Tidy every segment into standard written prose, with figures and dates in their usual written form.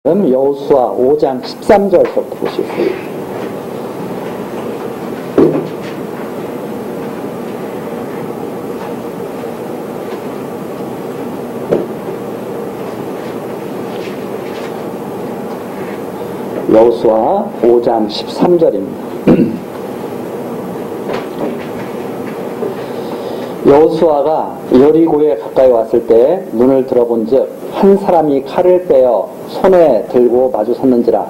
여호수아 5장 13절부터 보시겠습니다. 여호수아 5장 13절입니다. 여호수아가 여리고에 가까이 왔을 때 눈을 들어본즉 한 사람이 칼을 빼어 손에 들고 마주 섰는지라.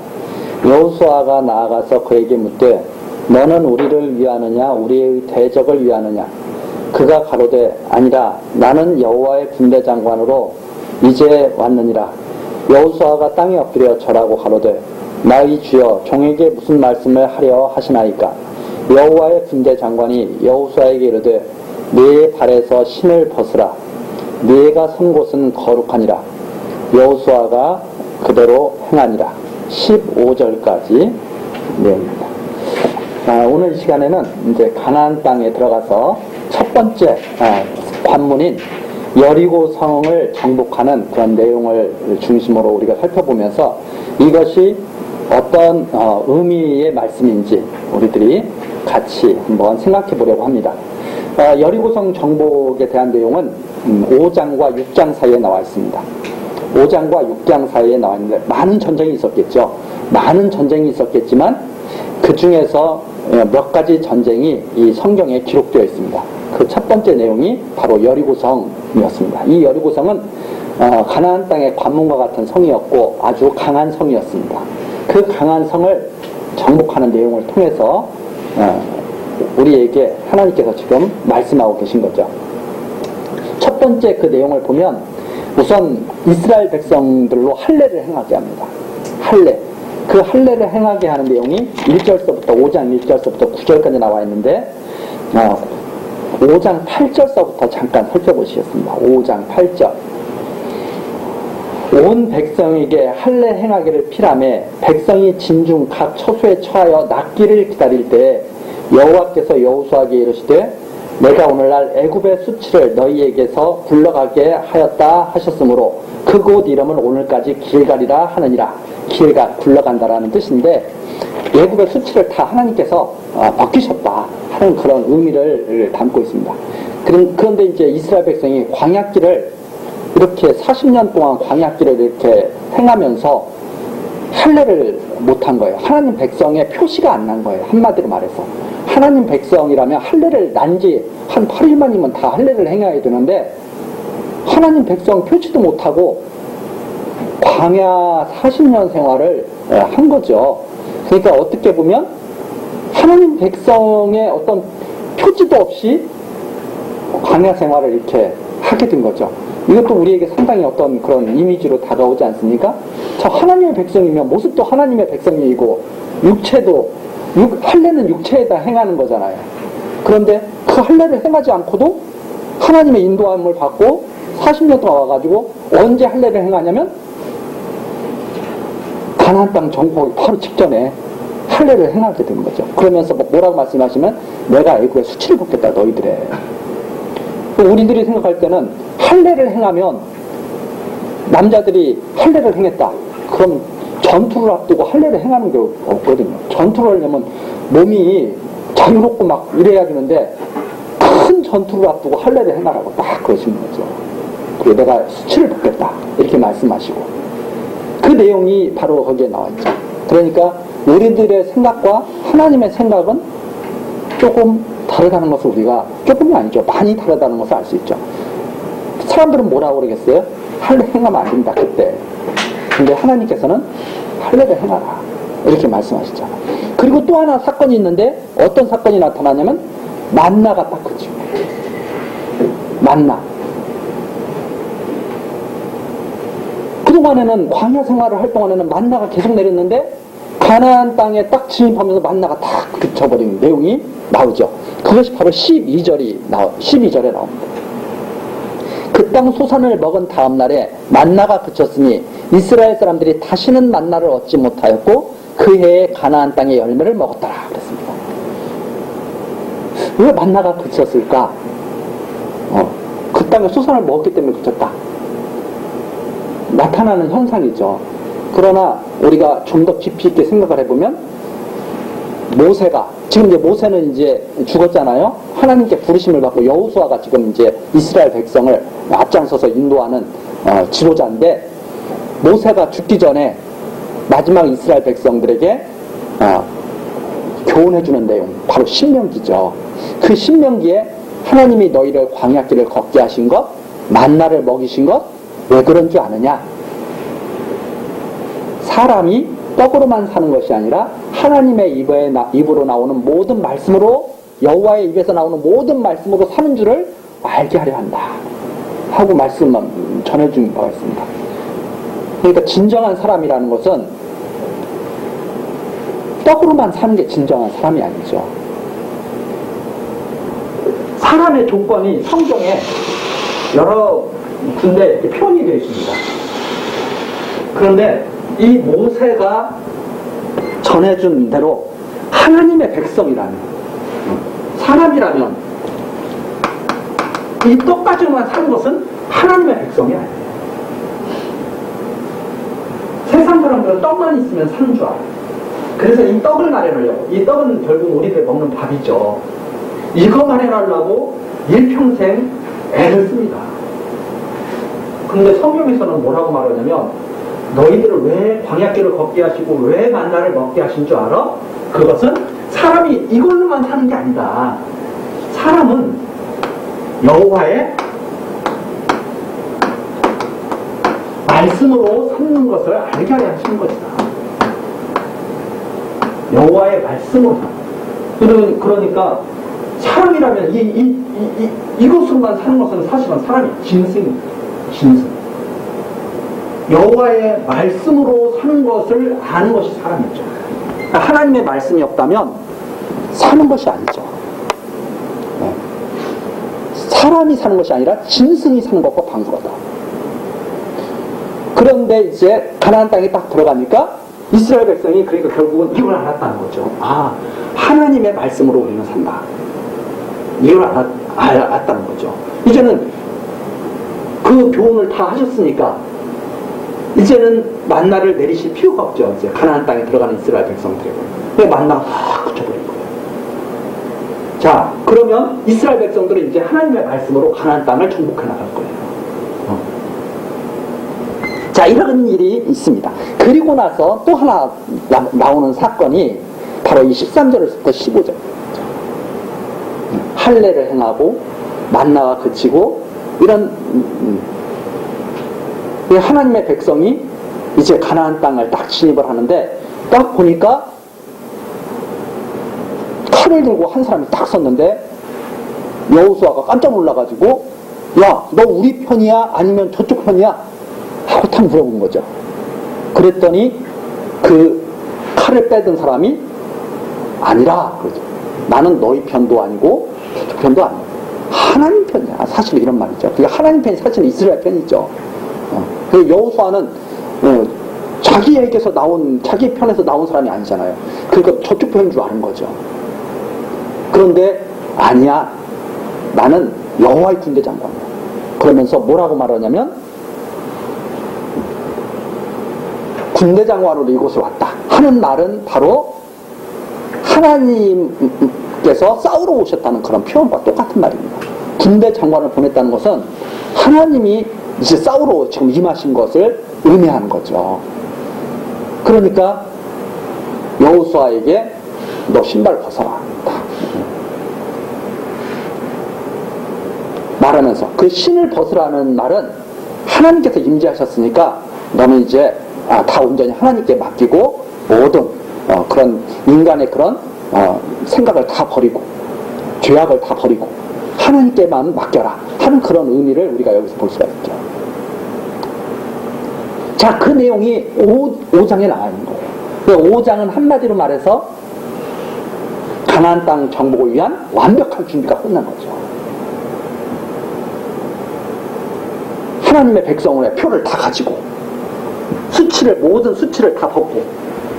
여호수아가 나아가서 그에게 묻되 너는 우리를 위하느냐 우리의 대적을 위하느냐. 그가 가로되 아니라 나는 여호와의 군대 장관으로 이제 왔느니라. 여호수아가 땅에 엎드려 절하고 가로되 나의 주여 종에게 무슨 말씀을 하려 하시나이까. 여호와의 군대 장관이 여호수아에게 이르되 네 발에서 신을 벗으라. 네가 선 곳은 거룩하니라. 여호수아가 그대로 행하니라. 15절까지 내용입니다. 오늘 이 시간에는 이제 가나안 땅에 들어가서 첫 번째 관문인 여리고 성을 정복하는 그런 내용을 중심으로 우리가 살펴보면서 이것이 어떤 의미의 말씀인지 우리들이 같이 한번 생각해 보려고 합니다. 여리고성 정복에 대한 내용은 5장과 6장 사이에 나와 있습니다. 5장과 6장 사이에 나와 있는데 많은 전쟁이 있었겠죠. 많은 전쟁이 있었겠지만 그 중에서 몇 가지 전쟁이 이 성경에 기록되어 있습니다. 그 첫 번째 내용이 바로 여리고성이었습니다. 이 여리고성은 가나안 땅의 관문과 같은 성이었고 아주 강한 성이었습니다. 그 강한 성을 정복하는 내용을 통해서 우리에게 하나님께서 지금 말씀하고 계신 거죠. 첫 번째 그 내용을 보면 우선 이스라엘 백성들로 할례를 행하게 합니다. 할례. 그 할례를 행하게 하는 내용이 1절서부터 5장 1절서부터 9절까지 나와 있는데 5장 8절서부터 잠깐 살펴보시겠습니다. 5장 8절. 온 백성에게 할례 행하기를 피라매 백성이 진중 각 처소에 처하여 낫기를 기다릴 때 여호와께서 여호수아에게 이르시되 내가 오늘날 애굽의 수치를 너희에게서 굴러가게 하였다 하셨으므로 그곳 이름은 오늘까지 길갈이라 하느니라. 길갈, 굴러간다라는 뜻인데 애굽의 수치를 다 하나님께서 벗기셨다 하는 그런 의미를 담고 있습니다. 그런데 이제 이스라엘 백성이 광야길을 이렇게 40년 동안 광야길을 이렇게 행하면서 할례를 못한 거예요. 하나님 백성의 표시가 안 난 거예요. 한마디로 말해서 하나님 백성이라면 할례를 난지 한 8일만이면 다 할례를 행해야 되는데 하나님 백성 표시도 못하고 광야 40년 생활을 한 거죠. 그러니까 어떻게 보면 하나님 백성의 어떤 표지도 없이 광야 생활을 이렇게 하게 된 거죠. 이것도 우리에게 상당히 어떤 그런 이미지로 다가오지 않습니까? 저 하나님의 백성이면 모습도 하나님의 백성이고 육체도 할례는 육체에다 행하는 거잖아요. 그런데 그 할례를 행하지 않고도 하나님의 인도함을 받고 40년 동안 와가지고 언제 할례를 행하냐면 가나안 땅 정복이 바로 직전에 할례를 행하게 된 거죠. 그러면서 뭐라고 말씀하시면 내가 애굽의 수치를 벗겠다 너희들의. 우리들이 생각할 때는 할례를 행하면 남자들이 할례를 행했다. 그럼 전투를 앞두고 할례를 행하는 게 없거든요. 전투를 하려면 몸이 자유롭고 막 이래야 되는데 큰 전투를 앞두고 할례를 행하라고 딱 그러시는 거죠. 그리고 내가 수치를 벗겠다 이렇게 말씀하시고 그 내용이 바로 거기에 나와 있죠. 그러니까 우리들의 생각과 하나님의 생각은 조금 다르다는 것을 우리가 조금이 아니죠. 많이 다르다는 것을 알 수 있죠. 사람들은 뭐라고 그러겠어요? 할례 행하면 안 된다 그때. 근데 하나님께서는 할례를 행하라 이렇게 말씀하시잖아요. 그리고 또 하나 사건이 있는데 어떤 사건이 나타나냐면 만나가 딱 그죠. 만나. 그동안에는 광야 생활을 할 동안에는 만나가 계속 내렸는데 가나안 땅에 딱 진입하면서 만나가 딱 그쳐버리는 내용이 나오죠. 그것이 바로 12절에 나옵니다. 그 땅 소산을 먹은 다음 날에 만나가 그쳤으니 이스라엘 사람들이 다시는 만나를 얻지 못하였고 그 해에 가나안 땅의 열매를 먹었더라 그랬습니다. 왜 만나가 그쳤을까? 그 땅에 소산을 먹었기 때문에 그쳤다. 나타나는 현상이죠. 그러나 우리가 좀 더 깊이 있게 생각을 해보면 모세가 지금 이제 모세는 이제 죽었잖아요. 하나님께 부르심을 받고 여호수아가 지금 이제 이스라엘 백성을 앞장서서 인도하는 지도자인데, 모세가 죽기 전에 마지막 이스라엘 백성들에게 교훈해주는 내용, 바로 신명기죠. 그 신명기에 하나님이 너희를 광야길을 걷게 하신 것, 만나를 먹이신 것, 왜 그런 줄 아느냐? 사람이 떡으로만 사는 것이 아니라 하나님의 입으로 나오는 모든 말씀으로, 여호와의 입에서 나오는 모든 말씀으로 사는 줄을 알게 하려 한다 하고 말씀 전해준 바가 있습니다. 그러니까 진정한 사람이라는 것은 떡으로만 사는 게 진정한 사람이 아니죠. 사람의 조건이 성경에 여러 군데 이렇게 표현이 되어 있습니다. 그런데 이 모세가 전해준 대로 하나님의 백성이라면, 사람이라면 이 떡 가지고만 사는 것은 하나님의 백성이 아니에요. 세상 사람들은 떡만 있으면 사는 줄 알아요. 그래서 이 떡을 마련하려고, 이 떡은 결국 우리들 먹는 밥이죠. 이거 마련하려고 일평생 애를 씁니다. 그런데 성경에서는 뭐라고 말하냐면, 너희들을 왜 광야길을 걷게 하시고 왜 만나를 먹게 하신 줄 알아? 그것은 사람이 이걸로만 사는 게 아니다. 사람은 여호와의 말씀으로 사는 것을 알게 하려 하시는 것이다. 여호와의 말씀으로. 그러니까 사람이라면 이것으로만 사는 것은 사실은 사람이 짐승입니다. 짐승. 여호와의 말씀으로 사는 것을 아는 것이 사람이죠. 하나님의 말씀이 없다면 사는 것이 아니죠. 사람이 사는 것이 아니라 짐승이 사는 것과 방구하다. 그런데 이제 가나안 땅에 딱 들어가니까 이스라엘 백성이 그러니까 결국은 이걸 알았다는 거죠. 아, 하나님의 말씀으로 우리는 산다. 이걸 알았다는 거죠. 이제는 그 교훈을 다 하셨으니까 이제는 만나를 내리실 필요가 없죠. 이제 가나안 땅에 들어가는 이스라엘 백성들에게 만나가 다 그쳐버린 거예요. 자, 그러면 이스라엘 백성들은 이제 하나님의 말씀으로 가나안 땅을 정복해 나갈 거예요. 자, 이런 일이 있습니다. 그리고 나서 또 하나 나오는 사건이 바로 이 13절에서부터 15절. 할례를 행하고 만나가 그치고 이런 하나님의 백성이 이제 가나안 땅을 딱 진입을 하는데, 딱 보니까 칼을 들고 한 사람이 딱 섰는데 여호수아가 깜짝 놀라가지고, 야, 너 우리 편이야? 아니면 저쪽 편이야? 하고 탁 물어본 거죠. 그랬더니 그 칼을 빼든 사람이 아니라 그러죠. 나는 너희 편도 아니고 저쪽 편도 아니고 하나님 편이야. 사실 이런 말이죠. 그게 하나님 편이 사실은 이스라엘 편이죠. 그 여호수아는 자기에게서 자기 편에서 나온 사람이 아니잖아요. 그러니까 저쪽 편인 줄 아는 거죠. 그런데 아니야, 나는 여호와의 군대 장관이야. 그러면서 뭐라고 말하냐면, 군대 장관으로 이곳에 왔다 하는 말은 바로 하나님께서 싸우러 오셨다는 그런 표현과 똑같은 말입니다. 군대 장관을 보냈다는 것은 하나님이 이제 싸우러 지금 임하신 것을 의미하는 거죠. 그러니까 여호수아에게 너 신발 벗어라 말하면서, 그 신을 벗으라는 말은 하나님께서 임재하셨으니까 너는 이제 다 온전히 하나님께 맡기고 모든 그런 인간의 그런 생각을 다 버리고 죄악을 다 버리고 하나님께만 맡겨라 하는 그런 의미를 우리가 여기서 볼 수가 있죠. 자, 그 내용이 5장에 나와 있는 거예요. 5장은 한마디로 말해서 가나안 땅 정복을 위한 완벽한 준비가 끝난 거죠. 하나님의 백성의 표를 다 가지고 모든 수치를 다 벗고,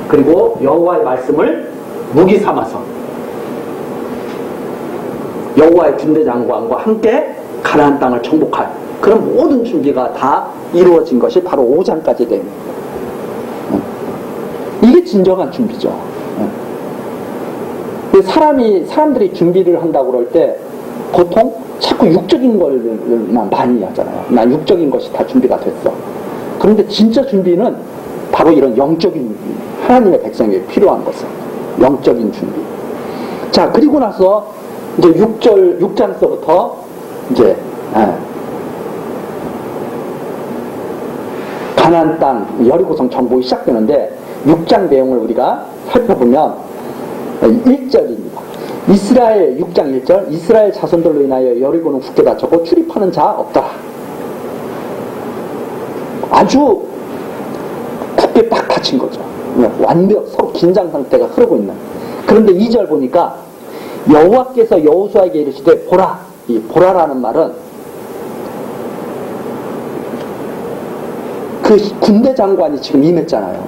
그리고 여호와의 말씀을 무기 삼아서 여호와의 군대 장관과 함께 가나안 땅을 정복할 그런 모든 준비가 다 이루어진 것이 바로 5장까지 됩니다. 진정한 준비죠. 사람들이 준비를 한다고 그럴 때 보통 자꾸 육적인 걸만 많이 하잖아요. 나 육적인 것이 다 준비가 됐어. 그런데 진짜 준비는 바로 이런 영적인 하나님의 백성에게 필요한 것은 영적인 준비. 자, 그리고 나서 이제 6장서부터 이제 가나안 땅 여리고성 정복이 시작되는데 6장 내용을 우리가 살펴보면 1절입니다. 이스라엘 6장 1절 이스라엘 자손들로 인하여 여리고는 굳게 닫혔고 출입하는 자 없더라. 아주 굳게 딱 닫힌 거죠. 완벽 서로 긴장 상태가 흐르고 있는. 그런데 2절 보니까 여호와께서 여호수아에게 이르시되 보라. 이 보라라는 말은 그 군대 장관이 지금 임했잖아요.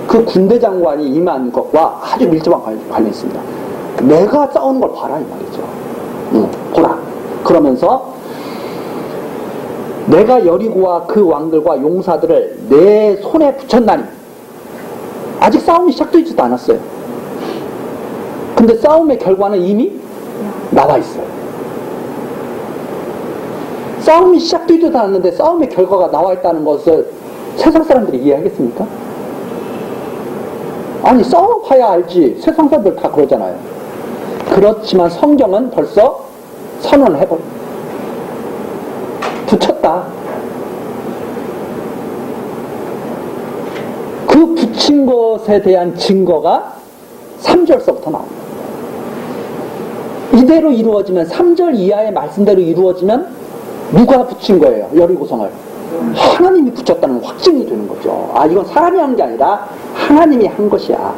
그 군대 장관이 임한 것과 아주 밀접한 관련이 있습니다. 내가 싸우는 걸 봐라 이 말이죠. 보라. 그러면서 내가 여리고와 그 왕들과 용사들을 내 손에 붙였나니 아직 싸움이 시작되지도 않았어요. 근데 싸움의 결과는 이미 나와 있어요. 싸움이 시작되지도 않았는데 싸움의 결과가 나와 있다는 것을 세상 사람들이 이해하겠습니까? 아니 싸워봐야 알지. 세상 사람들 다 그러잖아요. 그렇지만 성경은 벌써 선언을 해버려. 붙였다. 그 붙인 것에 대한 증거가 3절서부터 나옵니다. 이대로 이루어지면 3절 이하의 말씀대로 이루어지면 누가 붙인 거예요? 여리고성을 하나님이 붙였다는 확증이 되는 거죠. 아, 이건 사람이 한 게 아니라 하나님이 한 것이야.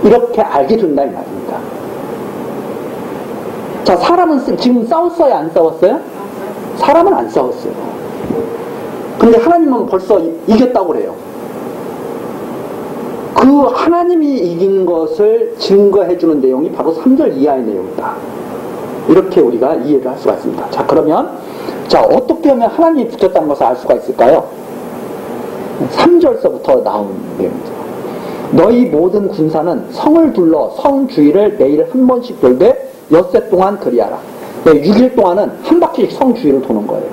이렇게 알게 된다 이 말입니다. 자, 사람은 지금 싸웠어요? 안 싸웠어요? 사람은 안 싸웠어요. 근데 하나님은 벌써 이겼다고 그래요. 그 하나님이 이긴 것을 증거해주는 내용이 바로 3절 이하의 내용이다. 이렇게 우리가 이해를 할 수가 있습니다. 자, 그러면 자, 어떻게 하면 하나님이 붙였다는 것을 알 수가 있을까요? 3절서부터 나온 내용이죠. 너희 모든 군사는 성을 둘러 성 주위를 매일 한 번씩 돌되 엿새 동안 그리하라. 6일 동안은 한 바퀴씩 성 주위를 도는 거예요.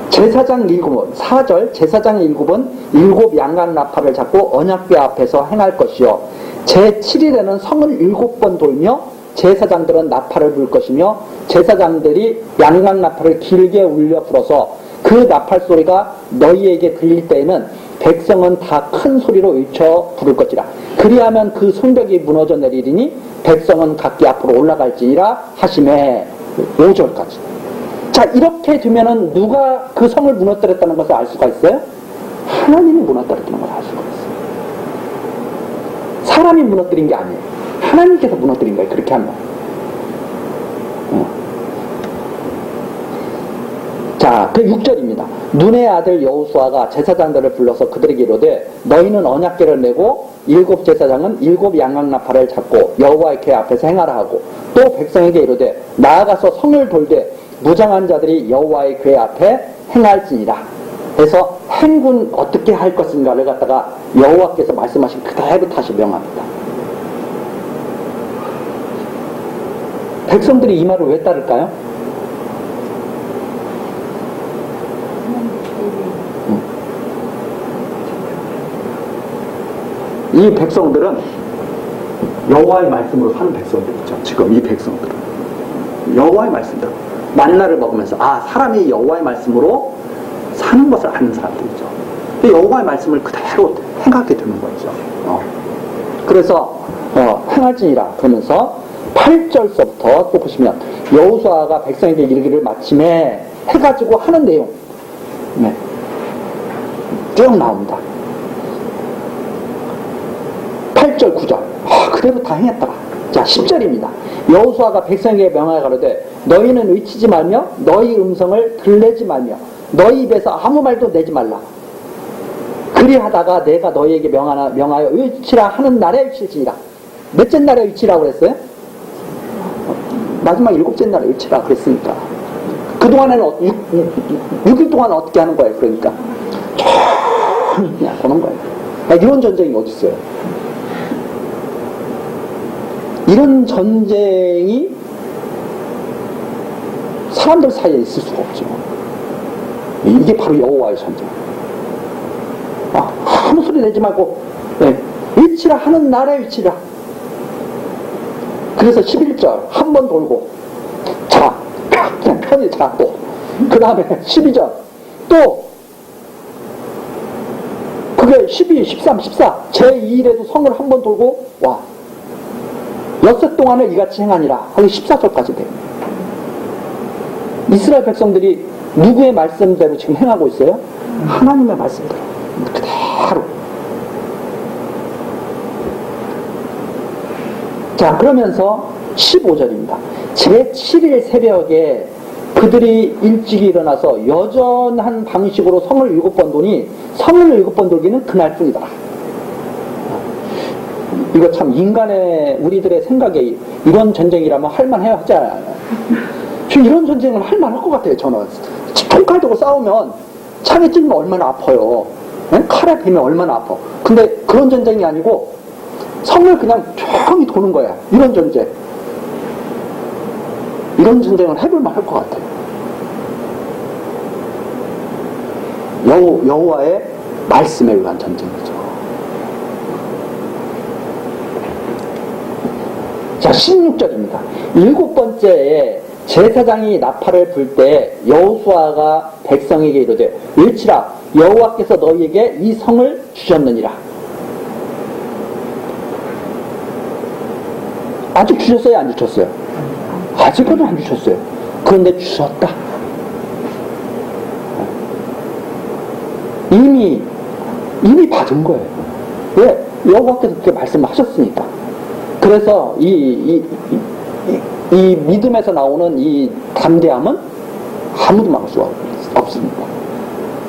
제사장 7은 4절 제사장 7은 7 양각 나팔을 잡고 언약궤 앞에서 행할 것이요 제7일에는 성을 7번 돌며 제사장들은 나팔을 불 것이며 제사장들이 양각 나팔을 길게 울려 불어서 그 나팔 소리가 너희에게 들릴 때에는 백성은 다 큰 소리로 외쳐 부를 것이라. 그리하면 그 성벽이 무너져 내리리니 백성은 각기 앞으로 올라갈지니라 하시매. 5절까지. 자, 이렇게 되면은 누가 그 성을 무너뜨렸다는 것을 알 수가 있어요? 하나님이 무너뜨렸다는 걸 알 수가 있어요. 사람이 무너뜨린 게 아니에요. 하나님께서 무너뜨린 거예요. 그렇게 하면. 자, 그 6절입니다. 눈의 아들 여호수아가 제사장들을 불러서 그들에게 이르되 너희는 언약궤를 메고 7 제사장은 7 양각 나팔을 잡고 여호와의 궤 앞에서 행하라 하고 또 백성에게 이르되 나아가서 성을 돌되 무장한 자들이 여호와의 궤 앞에 행할지니라. 그래서 행군 어떻게 할 것인가를 갖다가 여호와께서 말씀하신 그대로 다시 명합니다. 백성들이 이 말을 왜 따를까요? 이 백성들은 여호와의 말씀으로 사는 백성들이죠. 지금 이 백성들은 여호와의 말씀대로 만나를 먹으면서 사람이 여호와의 말씀으로 사는 것을 아는 사람들이죠. 여호와의 말씀을 그대로 행하게 되는 거죠. 그래서 행할지니라 그러면서 8절서부터 또 보시면 여호수아가 백성에게 이르기를 마침에 해가지고 하는 내용 쭉 나옵니다. 8절 9절 그대로 다 행했더라. 자, 10절입니다. 여호수아가 백성에게 명하여 가로되 너희는 외치지 말며 너희 음성을 들내지 말며 너희 입에서 아무 말도 내지 말라. 그리하다가 내가 너희에게 명하여 외치라 하는 날에 외칠지니라. 몇째 날에 외치라고 그랬어요? 마지막 7째 날에 외치라 그랬으니까. 그동안에는 6일 동안 어떻게 하는 거예요? 그러니까 그냥 보는 거예요. 이런 전쟁이 어디 있어요? 이런 전쟁이 사람들 사이에 있을 수가 없죠. 이게 바로 여호와의 전쟁. 아무 소리 내지 말고 위치라 하는 나라의 위치라. 그래서 11절 한 번 돌고 자 그냥 편히 자고 그 다음에 12절 또 그게 12, 13, 14 제2일에도 성을 한 번 돌고 와 엿새 동안에 이같이 행하니라 하고 14절까지 돼요. 이스라엘 백성들이 누구의 말씀대로 지금 행하고 있어요? 하나님의 말씀대로 그대로. 자, 그러면서 15절입니다. 제7일 새벽에 그들이 일찍이 일어나서 여전한 방식으로 성을 7번 도니 성을 7번 돌기는 그날뿐이다. 이거 참 인간의 우리들의 생각에 이런 전쟁이라면 할만해야 하지 않아요? 저 이런 전쟁은 할만할 것 같아요. 저는 총칼 들고 싸우면 창에 찔면 얼마나 아파요. 칼에 베면 얼마나 아파. 근데 그런 전쟁이 아니고 성을 그냥 조용히 도는 거야. 이런 전쟁. 이런 전쟁을 해볼만 할 것 같아요. 여호와의 말씀에 의한 전쟁이죠. 자, 16절입니다. 7번째에 제사장이 나팔을 불 때 여호수아가 백성에게 이르되 일치라 여호와께서 너희에게 이 성을 주셨느니라. 아직 주셨어요? 안 주셨어요? 아직은 안 주셨어요. 그런데 주셨다. 이미 받은 거예요. 왜? 여호와께서 그렇게 말씀하셨으니까. 그래서 이 믿음에서 나오는 이 담대함은 아무도 막을 수가 없습니다.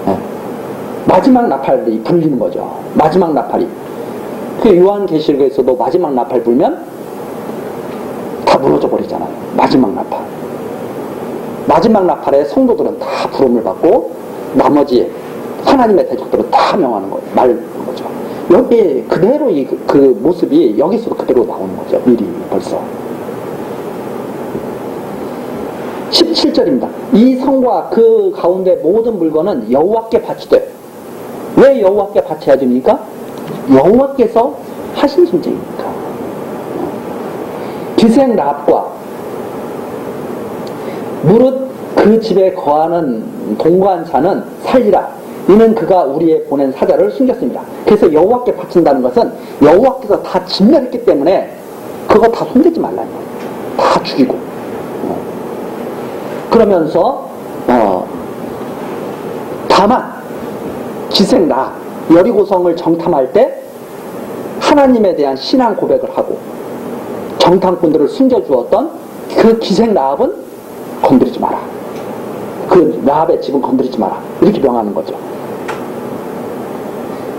네. 마지막 나팔이 불리는 거죠. 마지막 나팔이. 그 요한계시록에서도 마지막 나팔 불면 다 무너져 버리잖아요. 마지막 나팔. 마지막 나팔에 성도들은 다 부름을 받고 나머지 하나님의 대적들은 다 명하는 거예요. 말하는 거죠. 여기 그대로 그 모습이 여기서도 그대로 나오는 거죠. 미리 벌써. 17절입니다. 이 성과 그 가운데 모든 물건은 여호와께 바치되. 왜 여호와께 바쳐야 됩니까? 여호와께서 하신 전쟁이니까. 기생 라합과 무릇 그 집에 거하는 동거한 자는 살리라. 이는 그가 우리의 보낸 사자를 숨겼습니다. 그래서 여호와께 바친다는 것은 여호와께서 다 진멸했기 때문에 그거 다 손대지 말라는 거예요. 다 죽이고. 그러면서 다만 기생 라합 여리고성을 정탐할 때 하나님에 대한 신앙 고백을 하고 정탐꾼들을 숨겨주었던 그 기생 라합은 건드리지 마라. 그 라합의 집은 건드리지 마라. 이렇게 명하는 거죠.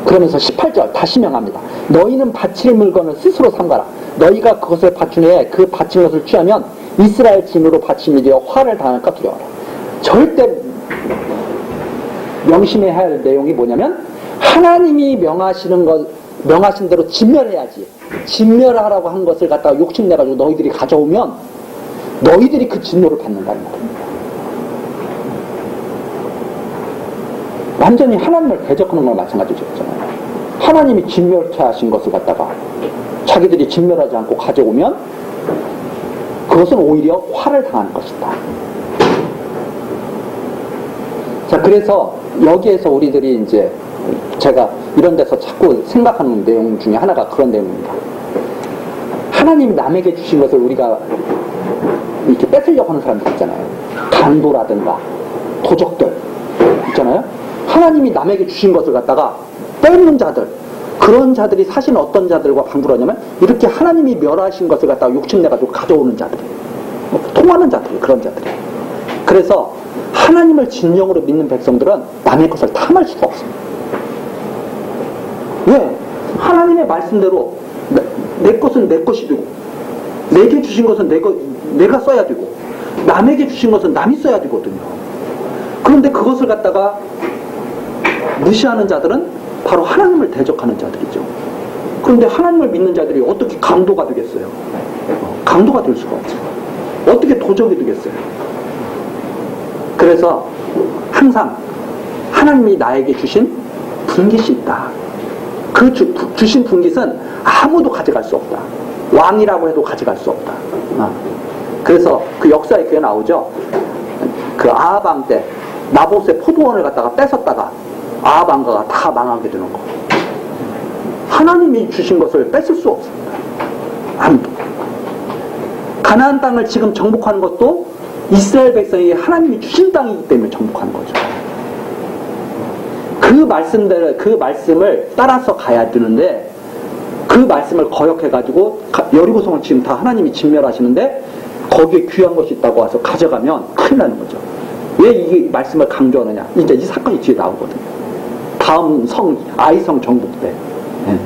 그러면서 18절 다시 명합니다. 너희는 바칠 물건을 스스로 삼가라. 너희가 그것을 바친 후에 그 바친 것을 취하면 이스라엘 진으로 바침이 되어 화를 당할까 두려워라. 절대 명심해야 할 내용이 뭐냐면 하나님이 명하신 대로 진멸해야지. 진멸하라고 한 것을 갖다가 욕심내가지고 너희들이 가져오면 너희들이 그 진노를 받는다는 겁니다. 완전히 하나님을 대적하는 거랑 마찬가지잖아요. 하나님이 진멸하신 것을 갖다가 자기들이 진멸하지 않고 가져오면 그것은 오히려 화를 당하는 것이다. 자, 그래서 여기에서 우리들이 이제 제가 이런 데서 자꾸 생각하는 내용 중에 하나가 그런 내용입니다. 하나님이 남에게 주신 것을 우리가 이렇게 뺏으려고 하는 사람들 있잖아요. 강도라든가 도적들 있잖아요. 하나님이 남에게 주신 것을 갖다가 뺏는 자들, 그런 자들이 사실 어떤 자들과 방불을 하냐면 이렇게 하나님이 멸하신 것을 갖다가 욕심내가지고 가져오는 자들, 통하는 자들, 그런 자들이. 그래서 하나님을 진정으로 믿는 백성들은 남의 것을 탐할 수가 없습니다. 왜? 하나님의 말씀대로 내 것은 내 것이 되고 내게 주신 것은 내가 써야 되고 남에게 주신 것은 남이 써야 되거든요. 그런데 그것을 갖다가 무시하는 자들은 바로 하나님을 대적하는 자들이죠. 그런데 하나님을 믿는 자들이 어떻게 강도가 되겠어요? 강도가 될 수가 없죠. 어떻게 도적이 되겠어요? 그래서 항상 하나님이 나에게 주신 분깃이 있다. 그 주신 분깃은 아무도 가져갈 수 없다. 왕이라고 해도 가져갈 수 없다. 그래서 그 역사에 그게 나오죠. 그 아합 왕 때 나봇의 포도원을 갖다가 뺏었다가 아합 왕가가 다 망하게 되는 거. 하나님이 주신 것을 뺏을 수 없습니다. 아무도. 가나안 땅을 지금 정복하는 것도 이스라엘 백성이 하나님이 주신 땅이기 때문에 정복하는 거죠. 그 말씀을 따라서 가야 되는데, 그 말씀을 거역해가지고 여리고성을 지금 다 하나님이 진멸하시는데 거기에 귀한 것이 있다고 와서 가져가면 큰일 나는 거죠. 왜 이 말씀을 강조하느냐? 이제 이 사건이 뒤에 나오거든요. 다음 아이성 정복 때. 네.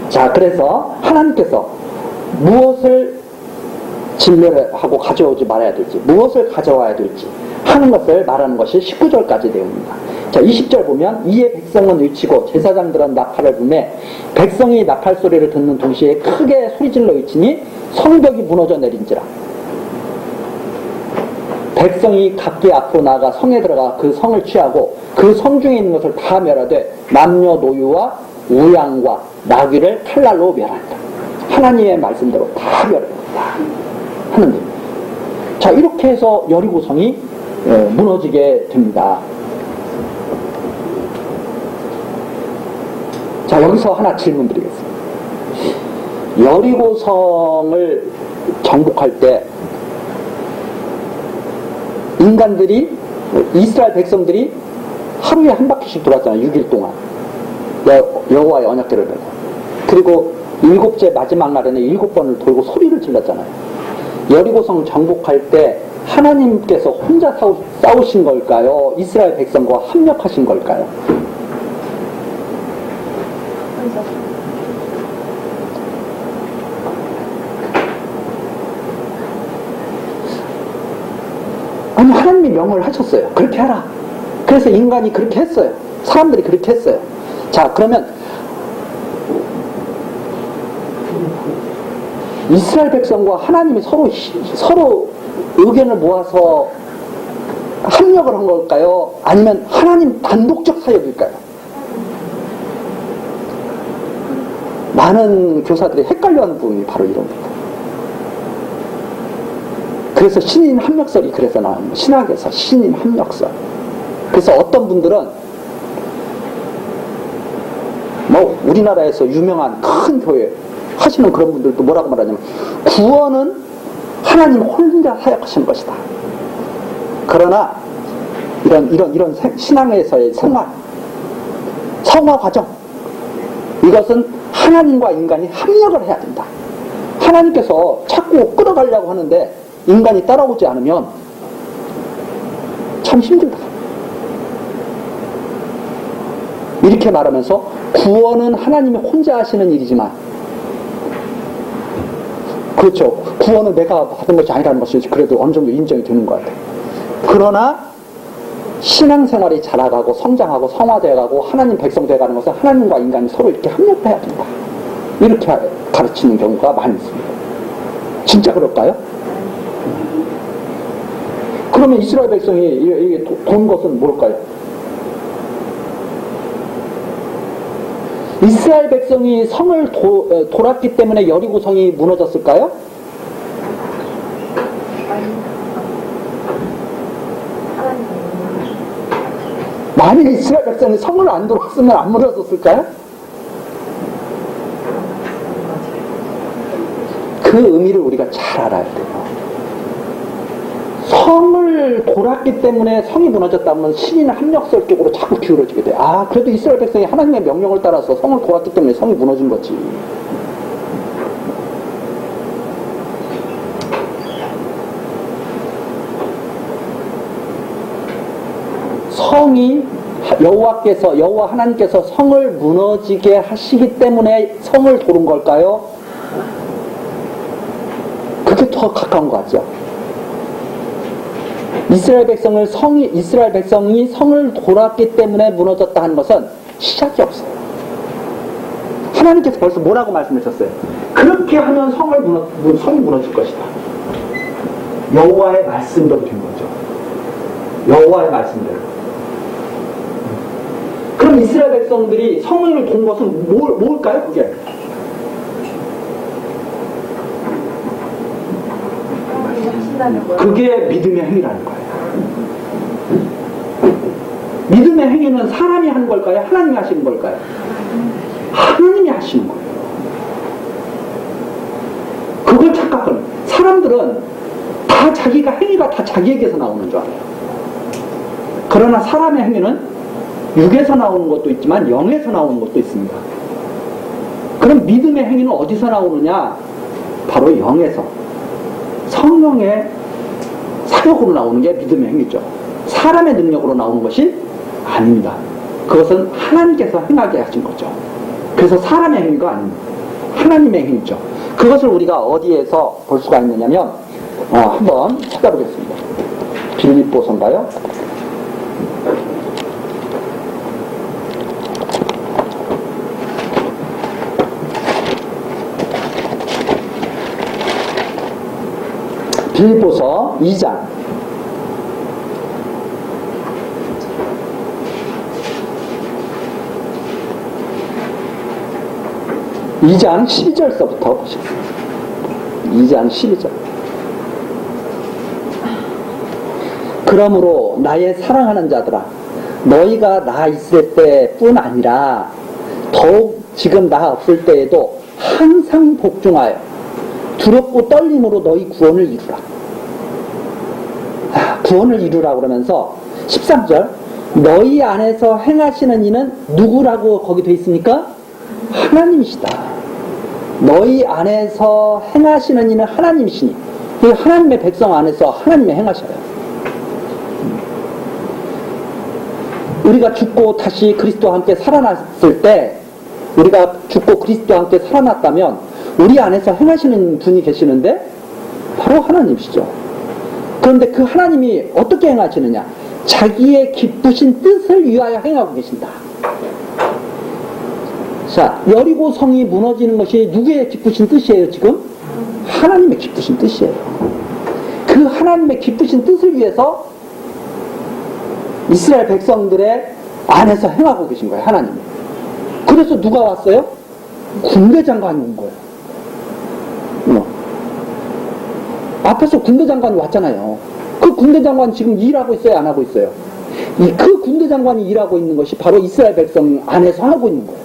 자, 그래서 하나님께서 무엇을 진멸하고 가져오지 말아야 될지, 무엇을 가져와야 될지 하는 것을 말하는 것이 19절까지 내용입니다. 자, 20절 보면 이에 백성은 외치고 제사장들은 나팔을 불매 백성이 나팔 소리를 듣는 동시에 크게 소리질러 외치니 성벽이 무너져 내린지라. 백성이 각기 앞으로 나아가 성에 들어가 그 성을 취하고 그 성 중에 있는 것을 다 멸하되 남녀 노유와 우양과 나귀를 칼날로 멸한다. 하나님의 말씀대로 다 멸한다 하는 겁니다. 자, 이렇게 해서 여리고성이 무너지게 됩니다. 자, 여기서 하나 질문 드리겠습니다. 여리고성을 정복할 때 인간들이, 이스라엘 백성들이 하루에 한 바퀴씩 돌았잖아요. 6일 동안. 여호와의 언약궤를 메고. 그리고 7째 마지막 날에는 7번을 돌고 소리를 질렀잖아요. 여리고성 정복할 때 하나님께서 혼자 싸우신 걸까요? 이스라엘 백성과 합력하신 걸까요? 아니, 하나님이 명을 하셨어요. 그렇게 하라. 그래서 인간이 그렇게 했어요. 사람들이 그렇게 했어요. 자, 그러면 이스라엘 백성과 하나님이 서로 의견을 모아서 합력을 한 걸까요? 아니면 하나님 단독적 사역일까요? 많은 교사들이 헷갈려하는 부분이 바로 이런 부분. 그래서 신인 합력설이 그래서 나옵니다. 신학에서 신인 합력설. 그래서 어떤 분들은 뭐 우리나라에서 유명한 큰 교회 하시는 그런 분들도 뭐라고 말하냐면 구원은 하나님 혼자 사역하시는 것이다. 그러나 이런 신앙에서의 생활, 성화 과정, 이것은 하나님과 인간이 합력을 해야 된다. 하나님께서 자꾸 끌어가려고 하는데 인간이 따라오지 않으면 참 힘들다. 이렇게 말하면서 구원은 하나님이 혼자 하시는 일이지만, 그렇죠, 구원은 내가 받은 것이 아니라는 것이 그래도 어느 정도 인정이 되는 것 같아요. 그러나 신앙생활이 자라가고 성장하고 성화되어가고 하나님 백성 되어가는 것은 하나님과 인간이 서로 이렇게 합력해야 된다. 이렇게 가르치는 경우가 많이 있습니다. 진짜 그럴까요? 그러면 이스라엘 백성이 돈 것은 뭘까요? 이스라엘 백성이 성을 돌았기 때문에 여리고성이 무너졌을까요? 만약 이스라엘 백성이 성을 안 돌았으면 안 무너졌을까요? 그 의미를 우리가 잘 알아야 돼요. 성을 돌았기 때문에 성이 무너졌다면 신인 합력설 쪽으로 자꾸 기울어지게 돼. 아, 그래도 이스라엘 백성이 하나님의 명령을 따라서 성을 돌았기 때문에 성이 무너진 거지. 성이 여호와 하나님께서 성을 무너지게 하시기 때문에 성을 도른 걸까요? 그게 더 가까운 것 같죠. 이스라엘 백성이 성을 돌았기 때문에 무너졌다 하는 것은 시작이 없어요. 하나님께서 벌써 뭐라고 말씀하셨어요? 그렇게 하면 성이 무너질 것이다. 여호와의 말씀대로 된 거죠. 여호와의 말씀대로. 그럼 이스라엘 백성들이 성을 돈 것은 뭘까요? 그게? 그게 믿음의 행위라는 거예요. 믿음의 행위는 사람이 하는 걸까요? 하나님이 하시는 걸까요? 하나님이 하시는 거예요. 그걸 착각하는. 사람들은 다 행위가 다 자기에게서 나오는 줄 알아요. 그러나 사람의 행위는 육에서 나오는 것도 있지만 영에서 나오는 것도 있습니다. 그럼 믿음의 행위는 어디서 나오느냐? 바로 영에서. 성령의 사역으로 나오는 게 믿음의 행위죠. 사람의 능력으로 나오는 것이 아닙니다. 그것은 하나님께서 행하게 하신 거죠. 그래서 사람의 행위가 아닙니다. 하나님의 행위죠. 그것을 우리가 어디에서 볼 수가 있느냐면 한번 찾아보겠습니다. 빌립보서인가요? 빌립보서 2장 12절서부터 보시겠습니다. 2장 12절. 그러므로 나의 사랑하는 자들아, 너희가 나 있을 때뿐 아니라 더욱 지금 나 없을 때에도 항상 복종하여 두렵고 떨림으로 너희 구원을 이루라. 구원을 이루라 그러면서 13절, 너희 안에서 행하시는 이는 누구라고 거기 돼 있습니까? 하나님이시다. 너희 안에서 행하시는 이는 하나님이시니, 하나님의 백성 안에서 하나님이 행하셔요. 우리가 죽고 다시 그리스도와 함께 살아났을 때, 우리가 죽고 그리스도와 함께 살아났다면 우리 안에서 행하시는 분이 계시는데 바로 하나님이시죠. 그런데 그 하나님이 어떻게 행하시느냐? 자기의 기쁘신 뜻을 위하여 행하고 계신다. 자, 여리고 성이 무너지는 것이 누구의 기쁘신 뜻이에요, 지금? 하나님의 기쁘신 뜻이에요. 그 하나님의 기쁘신 뜻을 위해서 이스라엘 백성들의 안에서 행하고 계신 거예요, 하나님이. 그래서 누가 왔어요? 군대 장관이 온 거예요. 앞에서 군대 장관이 왔잖아요. 그 군대 장관 지금 일하고 있어요, 안 하고 있어요? 그 군대 장관이 일하고 있는 것이 바로 이스라엘 백성 안에서 하고 있는 거예요.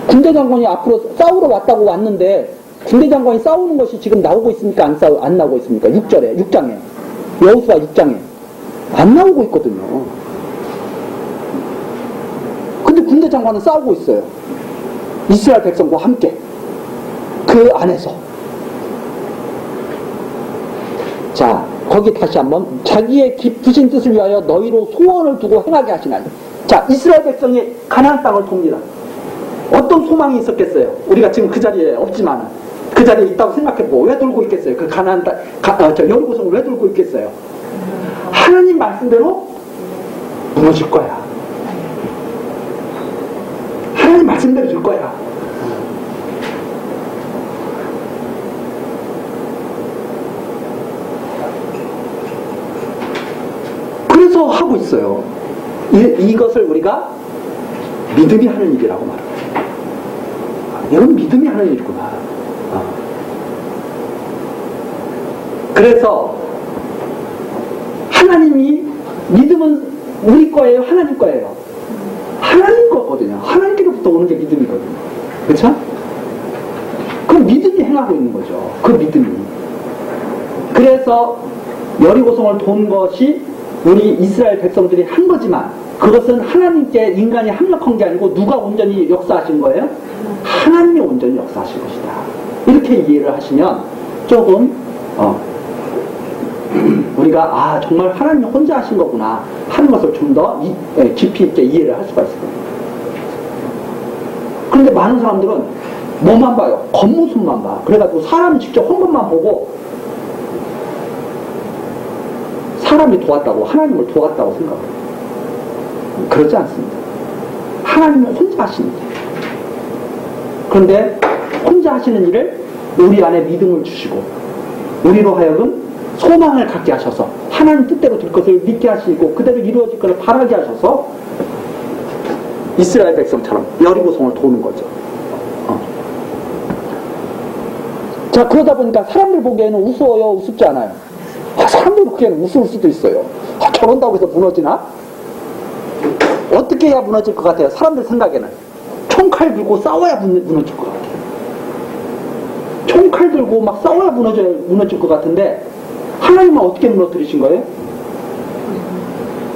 군대 장관이 앞으로 싸우러 왔다고 왔는데, 군대 장관이 싸우는 것이 지금 나오고 있습니까? 안 나오고 있습니까? 6장에. 여호수아 6장에. 안 나오고 있거든요. 근데 군대 장관은 싸우고 있어요. 이스라엘 백성과 함께. 그 안에서. 자, 거기 다시 한번. 자기의 기쁘신 뜻을 위하여 너희로 소원을 두고 행하게 하시나니. 자, 이스라엘 백성이 가나안 땅을 돕니다. 어떤 소망이 있었겠어요? 우리가 지금 그 자리에 없지만 그 자리에 있다고 생각해보고 왜 돌고 있겠어요? 그 가나안 땅, 여리고성을 왜 돌고 있겠어요? 하나님 말씀대로 무너질 거야. 하나님 말씀대로 줄 거야. 그래서 하고 있어요. 이것을 우리가 믿음이 하는 일이라고 말합니다. 이건 믿음이 하는 일이구나. 그래서 하나님이, 믿음은 우리 거예요, 하나님 거예요? 하나님 거거든요. 하나님께로부터 오는 게 믿음이거든요. 그렇죠? 그 믿음이 행하고 있는 거죠. 그 믿음이. 그래서 여리고성을 돈 것이 우리 이스라엘 백성들이 한 거지만, 그것은 하나님께 인간이 합력한 게 아니고 누가 온전히 역사하신 거예요? 하나님이 온전히 역사하신 것이다. 이렇게 이해를 하시면 조금 우리가 정말 하나님이 혼자 하신 거구나 하는 것을 좀 더 깊이 있게 이해를 할 수가 있을 겁니다. 그런데 많은 사람들은 뭐만 봐요? 겉모습만 봐. 그래가지고 사람이 직접 한 번만 보고 사람이 도왔다고, 하나님을 도왔다고 생각해요. 그러지 않습니다. 하나님은 혼자 하시는 일. 그런데 혼자 하시는 일을 우리 안에 믿음을 주시고 우리로 하여금 소망을 갖게 하셔서 하나님 뜻대로 될 것을 믿게 하시고 그대로 이루어질 것을 바라게 하셔서 이스라엘 백성처럼 여리고성을 도는 거죠. 자, 그러다 보니까 사람들 보기에는 우스워요, 우습지 않아요? 사람들 보기에는 우스울 수도 있어요. 저런다고 해서 무너지나? 어떻게 해야 무너질 것 같아요? 사람들 생각에는 총칼 들고 싸워야 무너질 것 같아요. 총칼 들고 막 싸워야 무너질 것 같은데 하나님은 어떻게 무너뜨리신 거예요?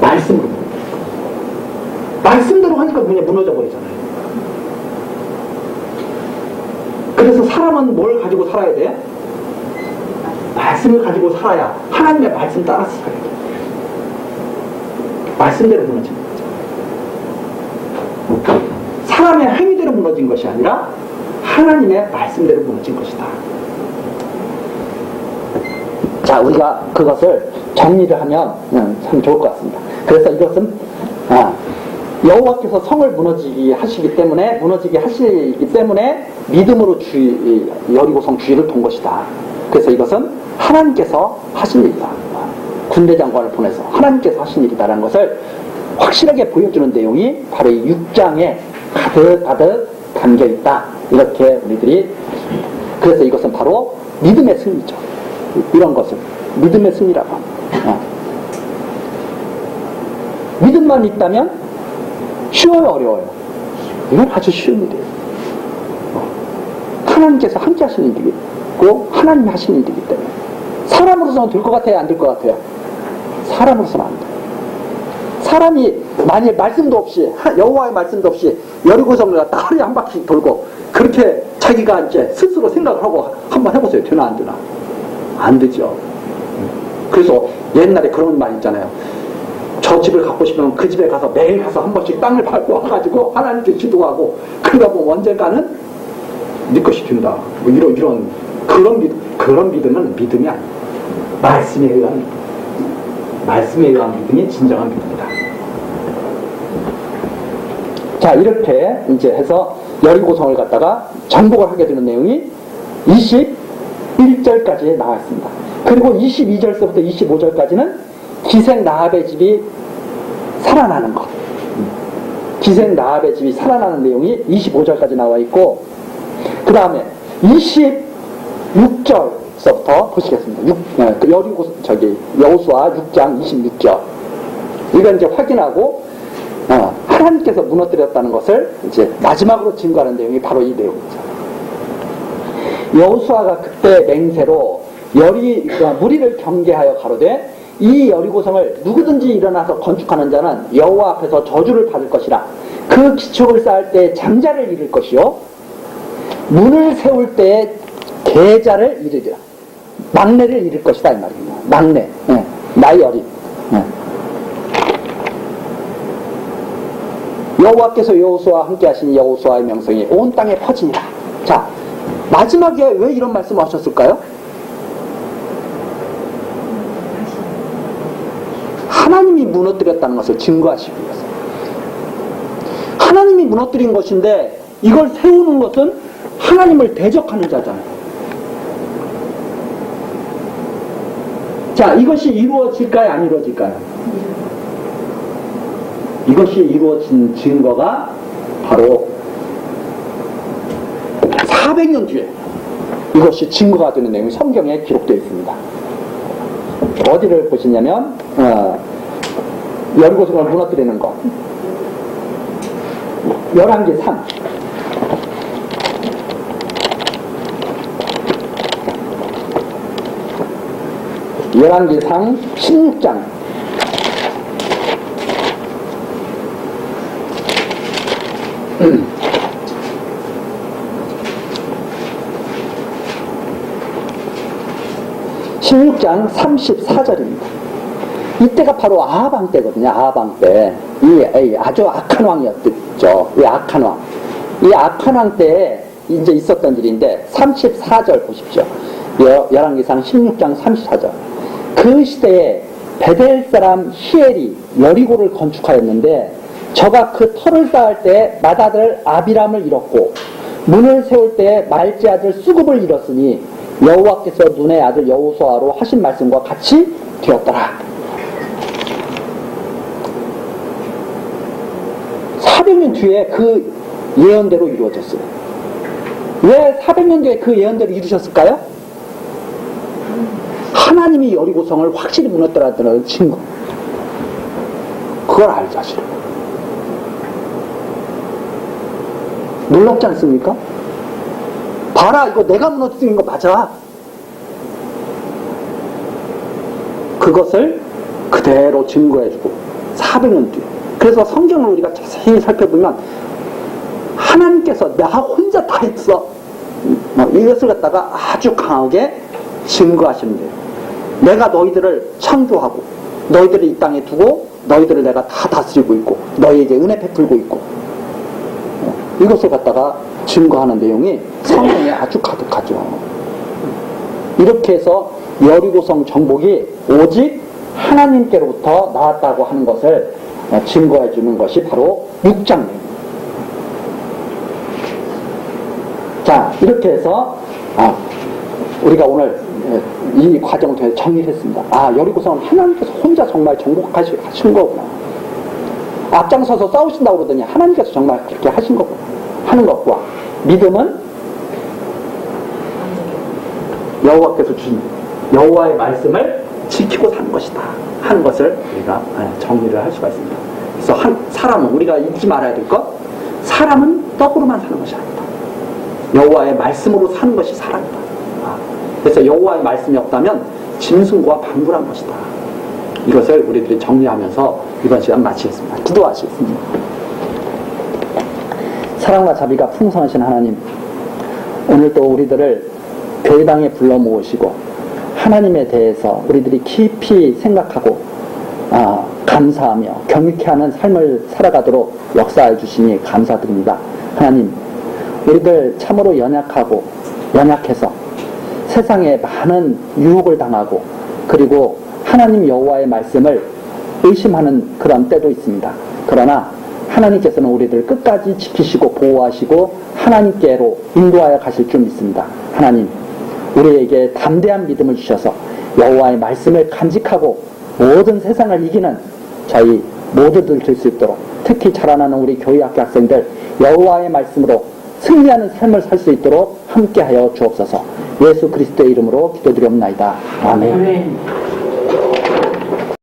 말씀으로. 말씀대로 하니까 그냥 무너져 버리잖아요. 그래서 사람은 뭘 가지고 살아야 돼요? 말씀을 가지고 살아야 하나님의 말씀 따라서 살아야 돼요. 말씀대로 무너지는 거죠. 사람의 행위대로 무너진 것이 아니라 하나님의 말씀대로 무너진 것이다. 자, 우리가 그것을 정리를 하면 참 좋을 것 같습니다. 그래서 이것은 여호와께서 성을 무너지게 하시기 때문에 믿음으로 여리고성 주위를 돈 것이다. 그래서 이것은 하나님께서 하신 일이다. 군대 장관을 보내서 하나님께서 하신 일이다라는 것을 확실하게 보여주는 내용이 바로 이 6장에 가득 담겨있다. 이렇게 우리들이, 그래서 이것은 바로 믿음의 승리죠. 이런 것을 믿음의 승리라고 합니다. 믿음만 있다면 쉬워요, 어려워요? 이건 아주 쉬운 일이에요. 하나님께서 함께 하시는 일이고 하나님이 하시는 일이기 때문에 사람으로서는 될 것 같아요, 안 될 것 같아요? 사람으로서는 안 돼요. 사람이 만일 말씀도 없이, 여호와의 말씀도 없이 여리고성을 갖다 하루에 한 바퀴 돌고 그렇게 자기가 이제 스스로 생각을 하고 한번 해보세요. 되나 안 되나? 안 되죠. 그래서 옛날에 그런 말 있잖아요. 저 집을 갖고 싶으면 그 집에 가서 매일 가서 한 번씩 땅을 밟고 와가지고 하나님께 기도하고 그러다 보면 언젠가는 네 것이 된다. 뭐 이런 그런 믿음은 믿음이 아니에요. 말씀에 의한 믿음이 진정한 믿음이다. 자, 이렇게 이제 해서 여리고성을 갖다가 정복을 하게 되는 내용이 21절까지 나왔습니다. 그리고 22절서부터 25절까지는 기생 라합의 집이 살아나는 것. 기생 라합의 집이 살아나는 내용이 25절까지 나와 있고, 그 다음에 26절서부터 보시겠습니다. 여호수아 6장 26절. 이건 이제 확인하고, 하나님께서 무너뜨렸다는 것을 이제 마지막으로 증거하는 내용이 바로 이 내용이죠. 여호수아가 그때 맹세로 무리를 경계하여 가로되 이 여리고성을 누구든지 일어나서 건축하는 자는 여호와 앞에서 저주를 받을 것이라. 그 기초를 쌓을 때 장자를 잃을 것이요 문을 세울 때 계자를 잃으리라. 막내를 잃을 것이다, 이 말입니다. 막내, 나이 어린. 여호와께서 여호수아와 함께 하신 여호수아의 명성이 온 땅에 퍼지니라. 자, 마지막에 왜 이런 말씀을 하셨을까요? 하나님이 무너뜨렸다는 것을 증거하시기 위해서. 하나님이 무너뜨린 것인데 이걸 세우는 것은 하나님을 대적하는 자잖아요. 자, 이것이 이루어질까요, 안 이루어질까요? 이것이 이루어진 증거가 바로 400년 뒤에 이것이 증거가 되는 내용이 성경에 기록되어 있습니다. 어디를 보시냐면 여리고성을 무너뜨리는 것, 열왕기 3. 열왕기상 16장 16장 34절입니다. 이때가 바로 아하방 때거든요. 아하방 때. 이 아주 악한 왕이었죠. 이 악한 왕. 이 악한 왕 때에 이제 있었던 일인데 34절 보십시오. 열왕기상 16장 34절. 그 시대에 베델 사람 히엘이 여리고를 건축하였는데 저가 그 터를 쌓을 때 맏아들 아비람을 잃었고 문을 세울 때 말지 아들 수굽을 잃었으니 여호와께서 눈의 아들 여호수아로 하신 말씀과 같이 되었더라. 400년 뒤에 그 예언대로 이루어졌어요. 왜 400년 뒤에 그 예언대로 이루셨을까요? 하나님이 여리고성을 확실히 무너뜨렸다는 증거. 그걸 알자, 실은. 놀랍지 않습니까? 봐라, 이거 내가 무너뜨린 거 맞아. 그것을 그대로 증거해주고 400년 뒤에. 그래서 성경을 우리가 자세히 살펴보면 하나님께서 나 혼자 다 했어. 이것을 갖다가 아주 강하게 증거하시면 돼요. 내가 너희들을 창조하고 너희들을 이 땅에 두고 너희들을 내가 다 다스리고 있고 너희에게 은혜 베풀고 있고 이것을 갖다가 증거하는 내용이 성경에 아주 가득하죠. 이렇게 해서 여리고성 정복이 오직 하나님께로부터 나왔다고 하는 것을 증거해 주는 것이 바로 6장입니다. 자, 이렇게 해서 우리가 오늘 이 과정을 통해서 정리를 했습니다. 여리고성은 하나님께서 혼자 정말 정복하신 거구나. 앞장서서 싸우신다고 그러더니 하나님께서 정말 그렇게 하신 거구나 하는 것과 믿음은 여호와께서 주신 여호와의 말씀을 지키고 사는 것이다 하는 것을 우리가 정리를 할 수가 있습니다. 그래서 사람은 우리가 잊지 말아야 될 것, 사람은 떡으로만 사는 것이 아니다. 여호와의 말씀으로 사는 것이 사람이다. 그래서 여호와의 말씀이 없다면 짐승과 방불한 것이다. 이것을 우리들이 정리하면서 이번 시간 마치겠습니다. 기도하시겠습니다. 사랑과 자비가 풍성하신 하나님, 오늘 또 우리들을 교회당에 불러 모으시고 하나님에 대해서 우리들이 깊이 생각하고 감사하며 경외케 하는 삶을 살아가도록 역사해 주시니 감사드립니다. 하나님, 우리들 참으로 연약해서 세상에 많은 유혹을 당하고 그리고 하나님 여호와의 말씀을 의심하는 그런 때도 있습니다. 그러나 하나님께서는 우리들 끝까지 지키시고 보호하시고 하나님께로 인도하여 가실 줄 믿습니다. 하나님, 우리에게 담대한 믿음을 주셔서 여호와의 말씀을 간직하고 모든 세상을 이기는 저희 모두들 될 수 있도록, 특히 자라나는 우리 교회학교 학생들 여호와의 말씀으로 승리하는 삶을 살 수 있도록 함께하여 주옵소서. 예수 그리스도의 이름으로 기도드리옵나이다. 아멘.